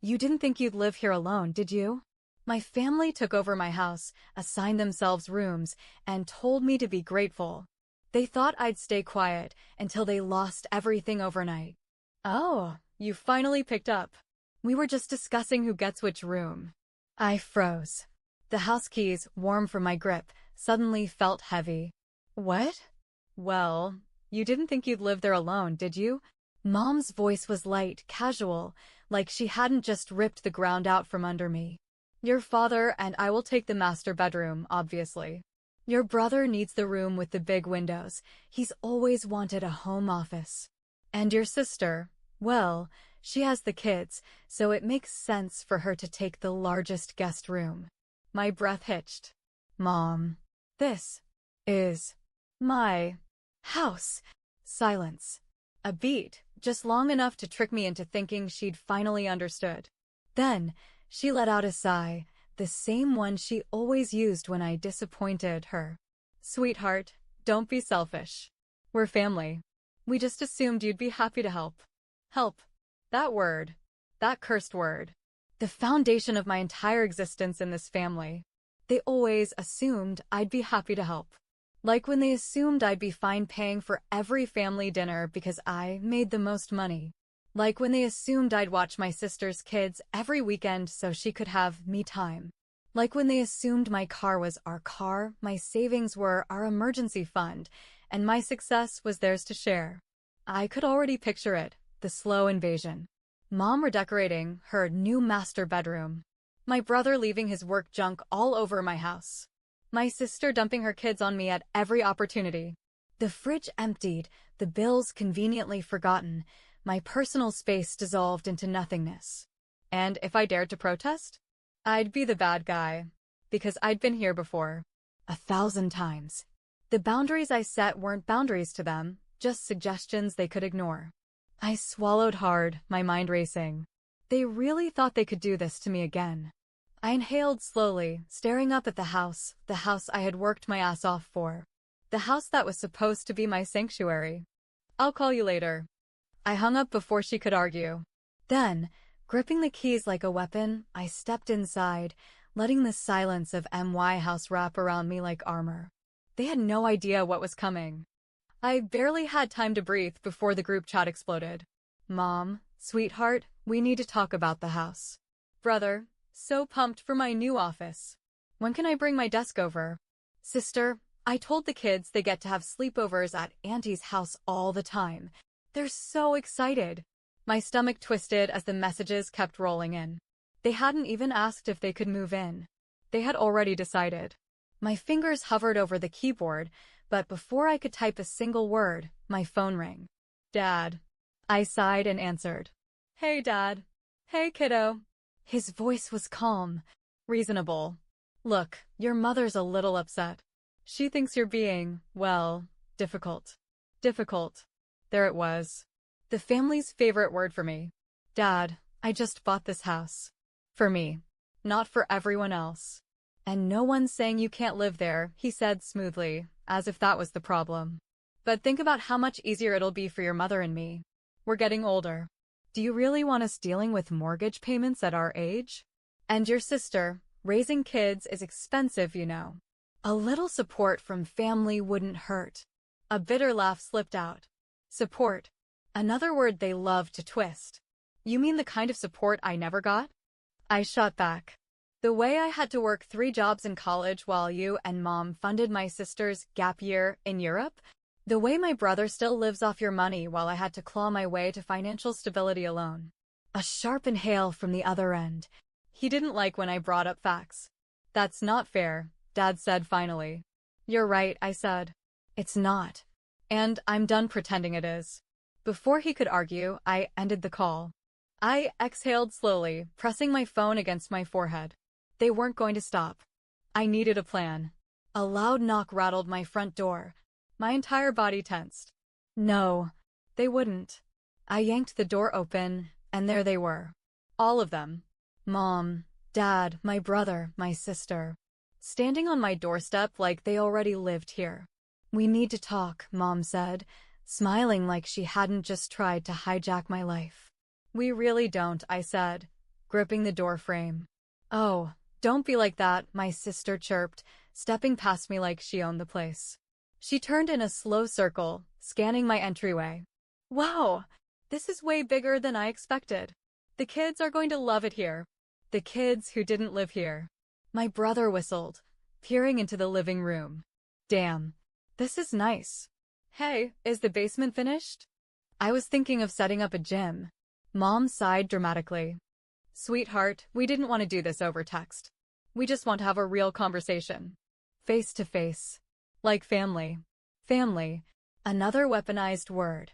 You didn't think you'd live here alone, did you? My family took over my house, assigned themselves rooms, and told me to be grateful. They thought I'd stay quiet until they lost everything overnight. Oh, you finally picked up. We were just discussing who gets which room. I froze. The house keys, warm from my grip, suddenly felt heavy. What? Well, you didn't think you'd live there alone, did you? Mom's voice was light, casual, like she hadn't just ripped the ground out from under me. Your father and I will take the master bedroom, obviously. Your brother needs the room with the big windows. He's always wanted a home office. And your sister, well, she has the kids, so it makes sense for her to take the largest guest room. My breath hitched. Mom, this is my house. Silence. A beat, just long enough to trick me into thinking she'd finally understood. Then, she let out a sigh, the same one she always used when I disappointed her. Sweetheart, don't be selfish. We're family. We just assumed you'd be happy to help. Help. That word. That cursed word. The foundation of my entire existence in this family. They always assumed I'd be happy to help. Like when they assumed I'd be fine paying for every family dinner because I made the most money. Like when they assumed I'd watch my sister's kids every weekend so she could have me time. Like when they assumed my car was our car, my savings were our emergency fund, and my success was theirs to share. I could already picture it, the slow invasion. Mom redecorating her new master bedroom. My brother leaving his work junk all over my house. My sister dumping her kids on me at every opportunity. The fridge emptied, the bills conveniently forgotten, my personal space dissolved into nothingness. And if I dared to protest, I'd be the bad guy, because I'd been here before. 1,000 times. The boundaries I set weren't boundaries to them, just suggestions they could ignore. I swallowed hard, my mind racing. They really thought they could do this to me again. I inhaled slowly, staring up at the house I had worked my ass off for. The house that was supposed to be my sanctuary. I'll call you later. I hung up before she could argue. Then, gripping the keys like a weapon, I stepped inside, letting the silence of MY house wrap around me like armor. They had no idea what was coming. I barely had time to breathe before the group chat exploded. Mom, sweetheart, we need to talk about the house. Brother, so pumped for my new office. When can I bring my desk over? Sister, I told the kids they get to have sleepovers at Auntie's house all the time. They're so excited. My stomach twisted as the messages kept rolling in. They hadn't even asked if they could move in. They had already decided. My fingers hovered over the keyboard, but before I could type a single word, my phone rang. Dad. I sighed and answered. Hey, Dad. Hey, kiddo. His voice was calm, reasonable. Look, your mother's a little upset. She thinks you're being, well, difficult. Difficult. There it was. The family's favorite word for me. Dad, I just bought this house. For me. Not for everyone else. And no one's saying you can't live there, he said smoothly, as if that was the problem. But think about how much easier it'll be for your mother and me. We're getting older. Do you really want us dealing with mortgage payments at our age? And your sister, raising kids is expensive, you know. A little support from family wouldn't hurt. A bitter laugh slipped out. Support. Another word they love to twist. You mean the kind of support I never got? I shot back. The way I had to work 3 jobs in college while you and Mom funded my sister's gap year in Europe? The way my brother still lives off your money while I had to claw my way to financial stability alone. A sharp inhale from the other end. He didn't like when I brought up facts. That's not fair, Dad said finally. You're right, I said. It's not. And I'm done pretending it is. Before he could argue, I ended the call. I exhaled slowly, pressing my phone against my forehead. They weren't going to stop. I needed a plan. A loud knock rattled my front door. My entire body tensed. No, they wouldn't. I yanked the door open, and there they were. All of them. Mom, Dad, my brother, my sister. Standing on my doorstep like they already lived here. We need to talk, Mom said, smiling like she hadn't just tried to hijack my life. We really don't, I said, gripping the door frame. "Oh, don't be like that," my sister chirped, stepping past me like she owned the place. She turned in a slow circle, scanning my entryway. "Wow, this is way bigger than I expected. The kids are going to love it here." The kids who didn't live here. My brother whistled, peering into the living room. "Damn, this is nice. Hey, is the basement finished?" I was thinking of setting up a gym. Mom sighed dramatically. "Sweetheart, we didn't want to do this over text. We just want to have a real conversation. Face to face. Like family." Family. Another weaponized word.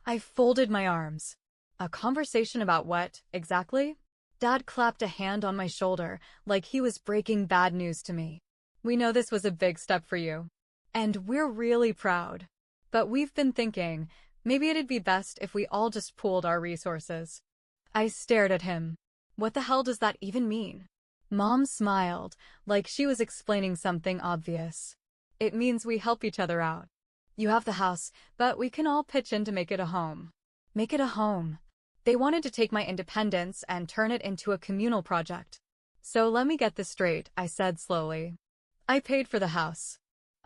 I folded my arms. A conversation about what, exactly? Dad clapped a hand on my shoulder, like he was breaking bad news to me. "We know this was a big step for you. And we're really proud. But we've been thinking, maybe it'd be best if we all just pooled our resources." I stared at him. What the hell does that even mean? Mom smiled, like she was explaining something obvious. "It means we help each other out. You have the house, but we can all pitch in to make it a home." Make it a home. They wanted to take my independence and turn it into a communal project. "So let me get this straight," I said slowly. "I paid for the house.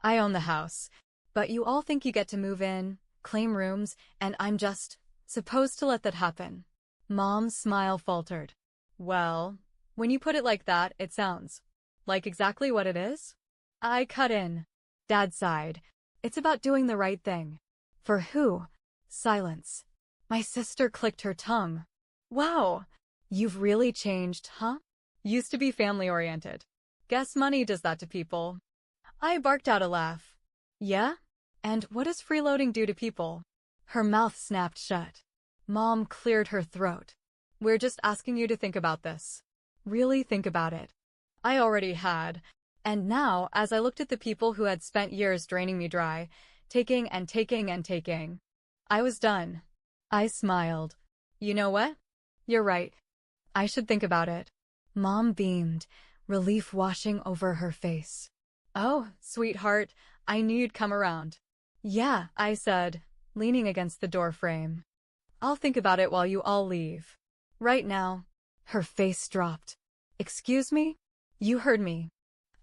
I own the house. But you all think you get to move in, claim rooms, and I'm just supposed to let that happen." Mom's smile faltered. "Well, when you put it like that, it sounds like exactly what it is." I cut in. Dad sighed. "It's about doing the right thing." "For who?" Silence. My sister clicked her tongue. "Wow, you've really changed, huh? Used to be family-oriented. Guess money does that to people." I barked out a laugh. "Yeah? And what does freeloading do to people?" Her mouth snapped shut. Mom cleared her throat. "We're just asking you to think about this. Really think about it." I already had. And now, as I looked at the people who had spent years draining me dry, taking and taking and taking, I was done. I smiled. "You know what? You're right. I should think about it." Mom beamed, relief washing over her face. "Oh, sweetheart, I knew you'd come around." "Yeah," I said, leaning against the door frame. "I'll think about it while you all leave. Right now." Her face dropped. "Excuse me? You heard me."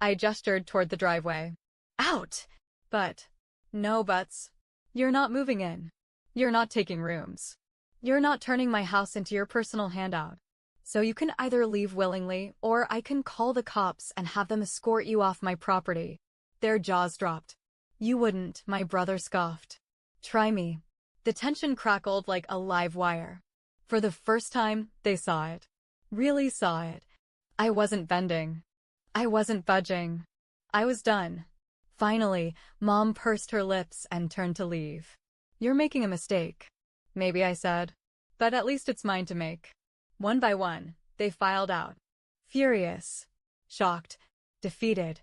I gestured toward the driveway. "Out!" "But." "No buts. You're not moving in. You're not taking rooms. You're not turning my house into your personal handout. So you can either leave willingly, or I can call the cops and have them escort you off my property." Their jaws dropped. "You wouldn't," my brother scoffed. "Try me." The tension crackled like a live wire. For the first time, they saw it. Really saw it. I wasn't bending. I wasn't budging. I was done. Finally, Mom pursed her lips and turned to leave. "You're making a mistake." "Maybe," I said. "But at least it's mine to make." One by one, they filed out. Furious. Shocked. Defeated.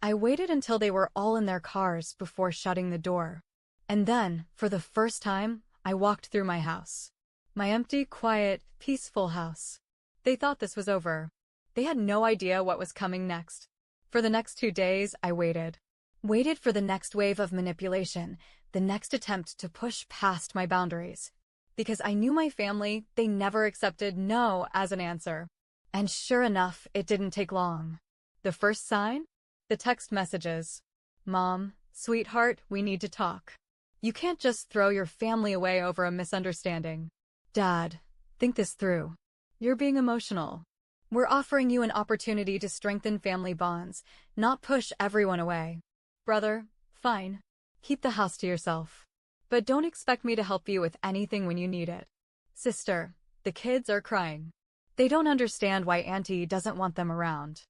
I waited until they were all in their cars before shutting the door. And then, for the first time, I walked through my house. My empty, quiet, peaceful house. They thought this was over. They had no idea what was coming next. For the next 2 days, I waited. Waited for the next wave of manipulation, the next attempt to push past my boundaries. Because I knew my family, they never accepted no as an answer. And sure enough, it didn't take long. The first sign? The text messages. "Mom, sweetheart, we need to talk. You can't just throw your family away over a misunderstanding." "Dad, think this through. You're being emotional. We're offering you an opportunity to strengthen family bonds, not push everyone away." "Brother, fine. Keep the house to yourself. But don't expect me to help you with anything when you need it." "Sister, the kids are crying. They don't understand why Auntie doesn't want them around."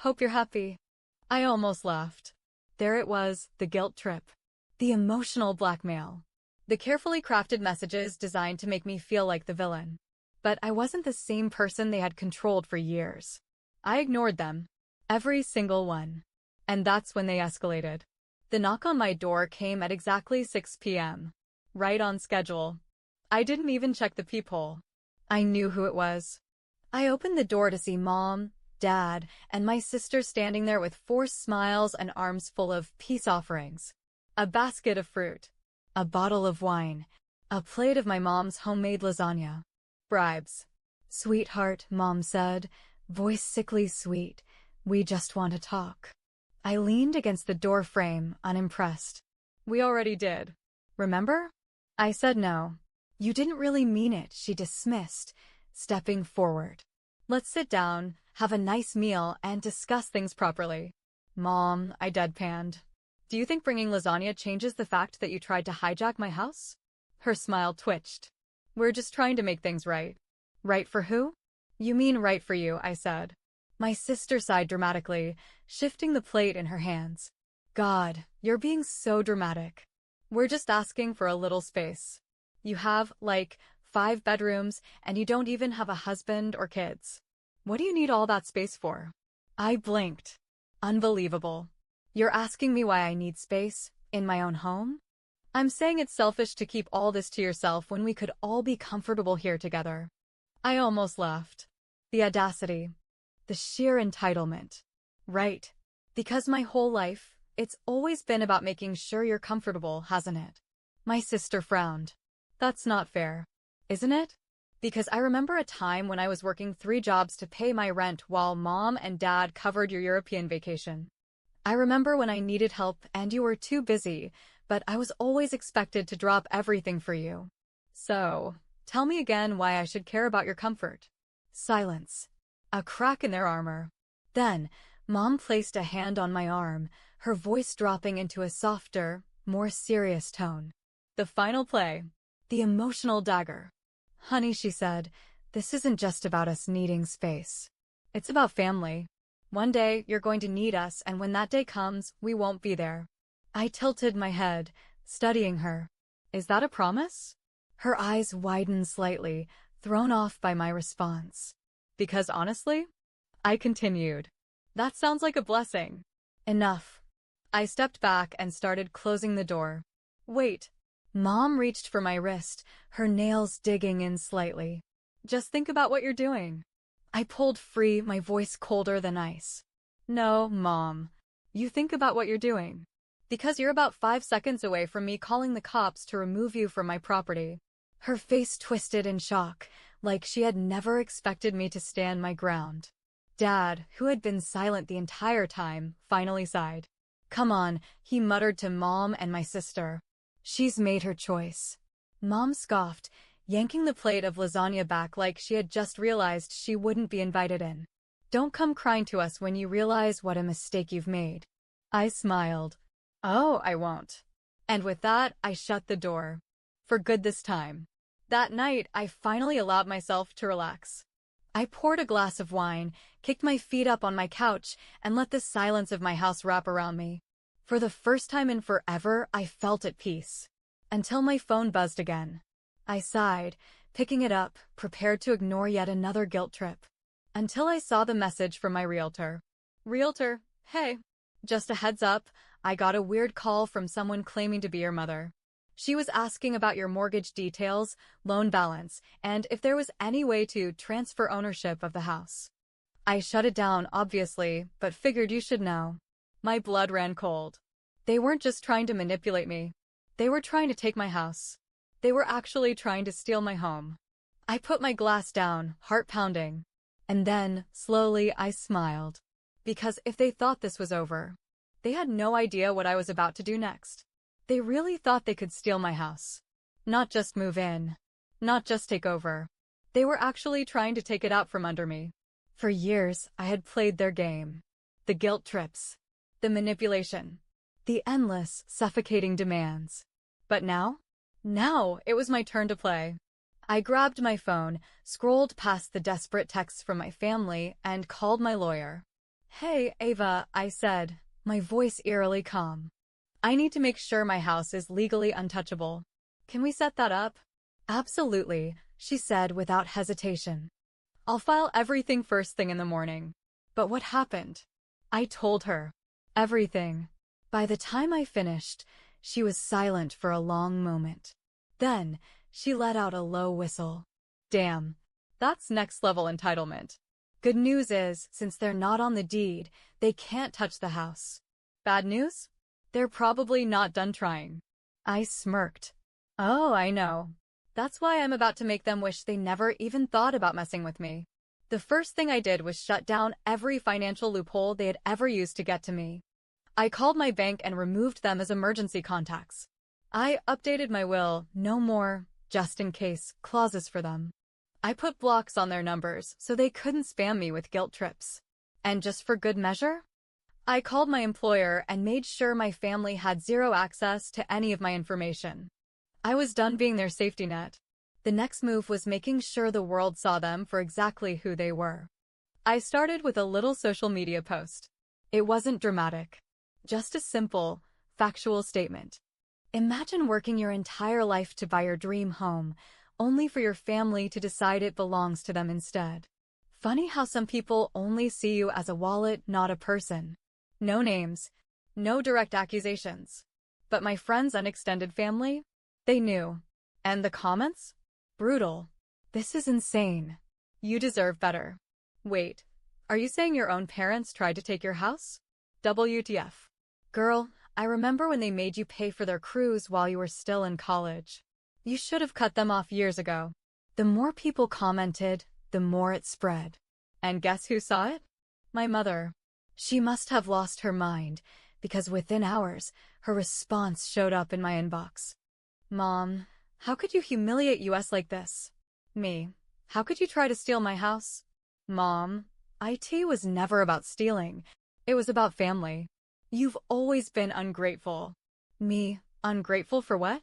"Hope you're happy." I almost laughed. There it was, the guilt trip. The emotional blackmail. The carefully crafted messages designed to make me feel like the villain. But I wasn't the same person they had controlled for years. I ignored them. Every single one. And that's when they escalated. The knock on my door came at exactly 6 p.m. Right on schedule. I didn't even check the peephole. I knew who it was. I opened the door to see Mom, Dad, and my sister standing there with forced smiles and arms full of peace offerings. A basket of fruit. A bottle of wine. A plate of my mom's homemade lasagna. Bribes. Sweetheart, Mom said, voice sickly sweet. We just want to talk. I leaned against the door frame, unimpressed. We already did. Remember? I said no. You didn't really mean it, she dismissed, stepping forward. Let's sit down, have a nice meal, and discuss things properly. Mom, I deadpanned. Do you think bringing lasagna changes the fact that you tried to hijack my house? Her smile twitched. We're just trying to make things right. Right for who? You mean right for you, I said. My sister sighed dramatically, shifting the plate in her hands. God, you're being so dramatic. We're just asking for a little space. You have, like, 5 bedrooms, and you don't even have a husband or kids. What do you need all that space for? I blinked. Unbelievable. You're asking me why I need space in my own home? I'm saying it's selfish to keep all this to yourself when we could all be comfortable here together. I almost laughed. The audacity. The sheer entitlement. Right. Because my whole life, it's always been about making sure you're comfortable, hasn't it? My sister frowned. That's not fair. Isn't it? Because I remember a time when I was working 3 jobs to pay my rent while Mom and Dad covered your European vacation. I remember when I needed help and you were too busy, but I was always expected to drop everything for you. So, tell me again why I should care about your comfort. Silence. A crack in their armor. Then, Mom placed a hand on my arm, her voice dropping into a softer, more serious tone. The final play. The emotional dagger. Honey, she said, this isn't just about us needing space. It's about family. One day, you're going to need us, and when that day comes, we won't be there. I tilted my head, studying her. Is that a promise? Her eyes widened slightly, thrown off by my response. Because honestly, I continued. That sounds like a blessing. Enough. I stepped back and started closing the door. Wait. Mom reached for my wrist, her nails digging in slightly. Just think about what you're doing. I pulled free, my voice colder than ice. No, Mom. You think about what you're doing. Because you're about 5 seconds away from me calling the cops to remove you from my property. Her face twisted in shock, like she had never expected me to stand my ground. Dad, who had been silent the entire time, finally sighed. Come on, he muttered to Mom and my sister. She's made her choice. Mom scoffed, yanking the plate of lasagna back like she had just realized she wouldn't be invited in. Don't come crying to us when you realize what a mistake you've made. I smiled. Oh, I won't. And with that, I shut the door. For good this time. That night, I finally allowed myself to relax. I poured a glass of wine, kicked my feet up on my couch, and let the silence of my house wrap around me. For the first time in forever, I felt at peace. Until my phone buzzed again. I sighed, picking it up, prepared to ignore yet another guilt trip. Until I saw the message from my realtor. Realtor, hey. Just a heads up, I got a weird call from someone claiming to be your mother. She was asking about your mortgage details, loan balance, and if there was any way to transfer ownership of the house. I shut it down, obviously, but figured you should know. My blood ran cold. They weren't just trying to manipulate me. They were trying to take my house. They were actually trying to steal my home. I put my glass down, heart pounding. And then, slowly, I smiled. Because if they thought this was over, they had no idea what I was about to do next. They really thought they could steal my house. Not just move in. Not just take over. They were actually trying to take it out from under me. For years, I had played their game. The guilt trips. The manipulation. The endless, suffocating demands. But now? Now, it was my turn to play. I grabbed my phone, scrolled past the desperate texts from my family, and called my lawyer. Hey, Ava, I said, my voice eerily calm. I need to make sure my house is legally untouchable. Can we set that up? Absolutely, she said without hesitation. I'll file everything first thing in the morning. But what happened? I told her. Everything. By the time I finished, she was silent for a long moment. Then, she let out a low whistle. Damn. That's next-level entitlement. Good news is, since they're not on the deed, they can't touch the house. Bad news? They're probably not done trying. I smirked. Oh, I know. That's why I'm about to make them wish they never even thought about messing with me. The first thing I did was shut down every financial loophole they had ever used to get to me. I called my bank and removed them as emergency contacts. I updated my will, no more just in case clauses for them. I put blocks on their numbers so they couldn't spam me with guilt trips. And just for good measure, I called my employer and made sure my family had zero access to any of my information. I was done being their safety net. The next move was making sure the world saw them for exactly who they were. I started with a little social media post. It wasn't dramatic. Just a simple, factual statement. Imagine working your entire life to buy your dream home, only for your family to decide it belongs to them instead. Funny how some people only see you as a wallet, not a person. No names, no direct accusations. But my friends and extended family? They knew. And the comments? Brutal. This is insane. You deserve better. Wait, are you saying your own parents tried to take your house? WTF. Girl, I remember when they made you pay for their cruise while you were still in college. You should have cut them off years ago. The more people commented, the more it spread. And guess who saw it? My mother. She must have lost her mind, because within hours, her response showed up in my inbox. Mom, how could you humiliate us like this? Me, how could you try to steal my house? Mom, IT was never about stealing. It was about family. You've always been ungrateful. Me, ungrateful for what?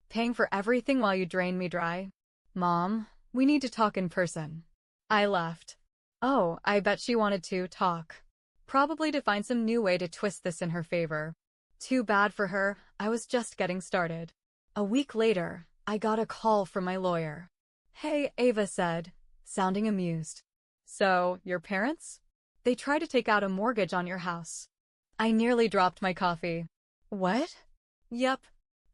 Paying for everything while you drain me dry? Mom, we need to talk in person. I left. Oh, I bet she wanted to talk. Probably to find some new way to twist this in her favor. Too bad for her, I was just getting started. A week later, I got a call from my lawyer. Hey, Ava said, sounding amused. So, your parents? They tried to take out a mortgage on your house. I nearly dropped my coffee. What? Yep.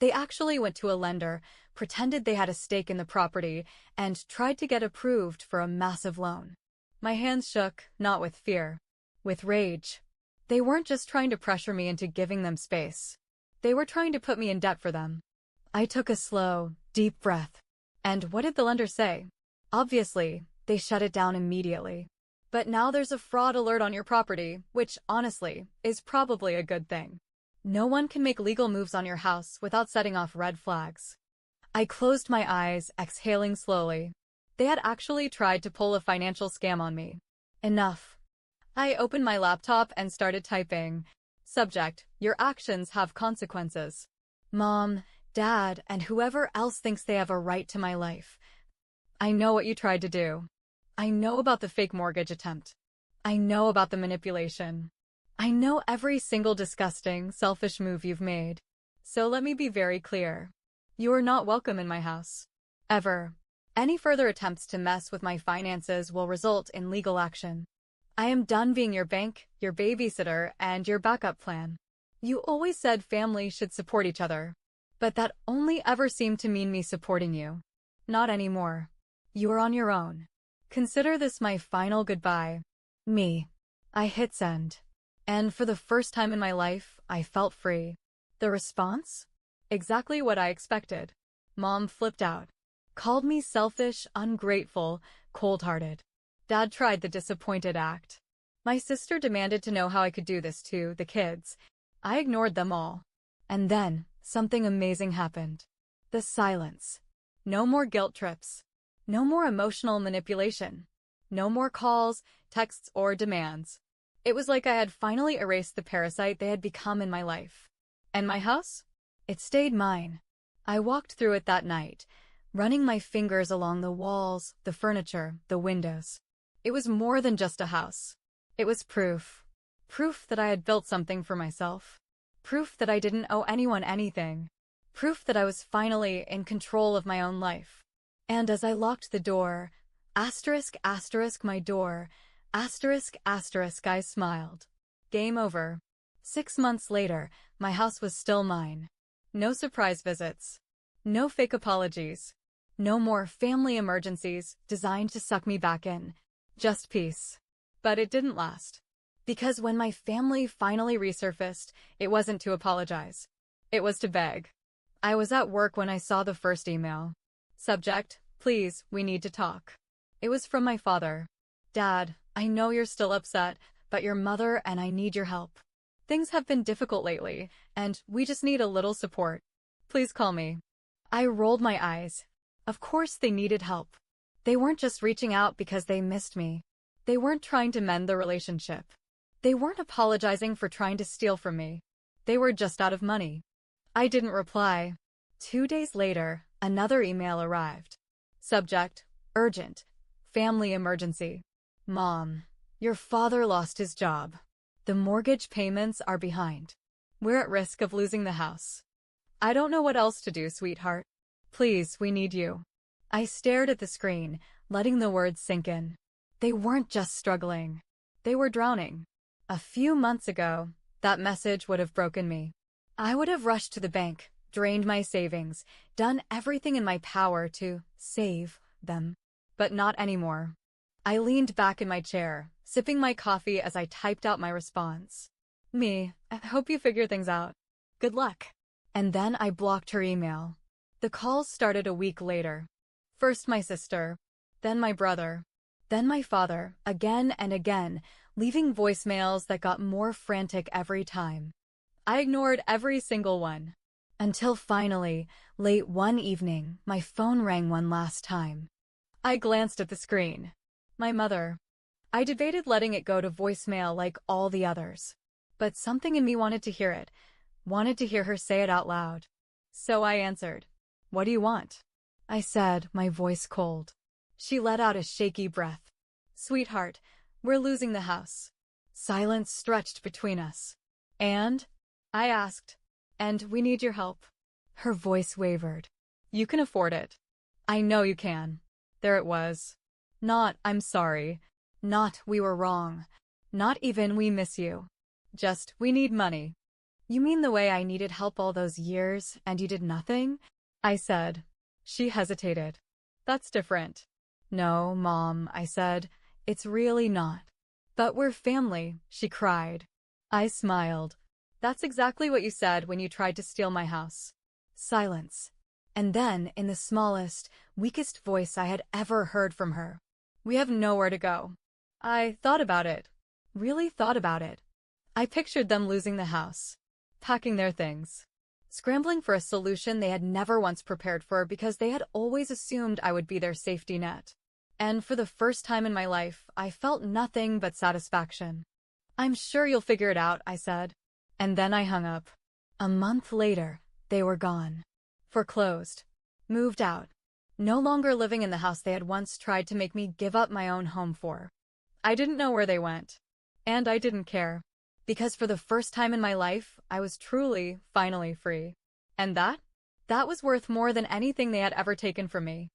They actually went to a lender, pretended they had a stake in the property, and tried to get approved for a massive loan. My hands shook, not with fear, with rage. They weren't just trying to pressure me into giving them space. They were trying to put me in debt for them. I took a slow, deep breath. And what did the lender say? Obviously, they shut it down immediately. But now there's a fraud alert on your property, which, honestly, is probably a good thing. No one can make legal moves on your house without setting off red flags. I closed my eyes, exhaling slowly. They had actually tried to pull a financial scam on me. Enough. I opened my laptop and started typing. Subject, your actions have consequences. Mom, Dad, and whoever else thinks they have a right to my life. I know what you tried to do. I know about the fake mortgage attempt. I know about the manipulation. I know every single disgusting, selfish move you've made. So let me be very clear. You are not welcome in my house. Ever. Any further attempts to mess with my finances will result in legal action. I am done being your bank, your babysitter, and your backup plan. You always said families should support each other. But that only ever seemed to mean me supporting you. Not anymore. You are on your own. Consider this my final goodbye. Me. I hit send. And for the first time in my life, I felt free. The response? Exactly what I expected. Mom flipped out. Called me selfish, ungrateful, cold-hearted. Dad tried the disappointed act. My sister demanded to know how I could do this to the kids. I ignored them all. And then, something amazing happened. The silence. No more guilt trips. No more emotional manipulation. No more calls, texts, or demands. It was like I had finally erased the parasite they had become in my life. And my house? It stayed mine. I walked through it that night, running my fingers along the walls, the furniture, the windows. It was more than just a house. It was proof. Proof that I had built something for myself. Proof that I didn't owe anyone anything. Proof that I was finally in control of my own life. And as I locked the door, asterisk, asterisk, my door, asterisk, asterisk, I smiled. Game over. 6 months later, my house was still mine. No surprise visits. No fake apologies. No more family emergencies designed to suck me back in. Just peace. But it didn't last. Because when my family finally resurfaced, it wasn't to apologize. It was to beg. I was at work when I saw the first email. Subject, please, we need to talk. It was from my father. Dad, I know you're still upset, but your mother and I need your help. Things have been difficult lately, and we just need a little support. Please call me. I rolled my eyes. Of course they needed help. They weren't just reaching out because they missed me. They weren't trying to mend the relationship. They weren't apologizing for trying to steal from me. They were just out of money. I didn't reply. 2 days later, another email arrived. Subject, urgent. Family emergency. Mom, your father lost his job. The mortgage payments are behind. We're at risk of losing the house. I don't know what else to do, sweetheart. Please, we need you. I stared at the screen, letting the words sink in. They weren't just struggling. They were drowning. A few months ago, that message would have broken me. I would have rushed to the bank, drained my savings, done everything in my power to save them. But not anymore. I leaned back in my chair, sipping my coffee as I typed out my response. I hope you figure things out. Good luck. And then I blocked her email. The calls started a week later. First my sister, then my brother, then my father, again and again, leaving voicemails that got more frantic every time. I ignored every single one. Until finally, late one evening, my phone rang one last time. I glanced at the screen. My mother. I debated letting it go to voicemail like all the others. But something in me wanted to hear it, wanted to hear her say it out loud. So I answered. What do you want? I said, my voice cold. She let out a shaky breath. Sweetheart, we're losing the house. Silence stretched between us. And? I asked. And we need your help. Her voice wavered. You can afford it. I know you can. There it was. Not, I'm sorry. Not, we were wrong. Not even, we miss you. Just, we need money. You mean the way I needed help all those years, and you did nothing? I said. She hesitated. That's different. No, Mom, I said. It's really not. But we're family, she cried. I smiled. That's exactly what you said when you tried to steal my house. Silence. And then, in the smallest, weakest voice I had ever heard from her. We have nowhere to go. I thought about it. Really thought about it. I pictured them losing the house. Packing their things. Scrambling for a solution they had never once prepared for because they had always assumed I would be their safety net. And for the first time in my life, I felt nothing but satisfaction. I'm sure you'll figure it out, I said. And then I hung up. A month later, they were gone. Foreclosed. Moved out. No longer living in the house they had once tried to make me give up my own home for. I didn't know where they went. And I didn't care. Because for the first time in my life, I was truly, finally free. And that was worth more than anything they had ever taken from me.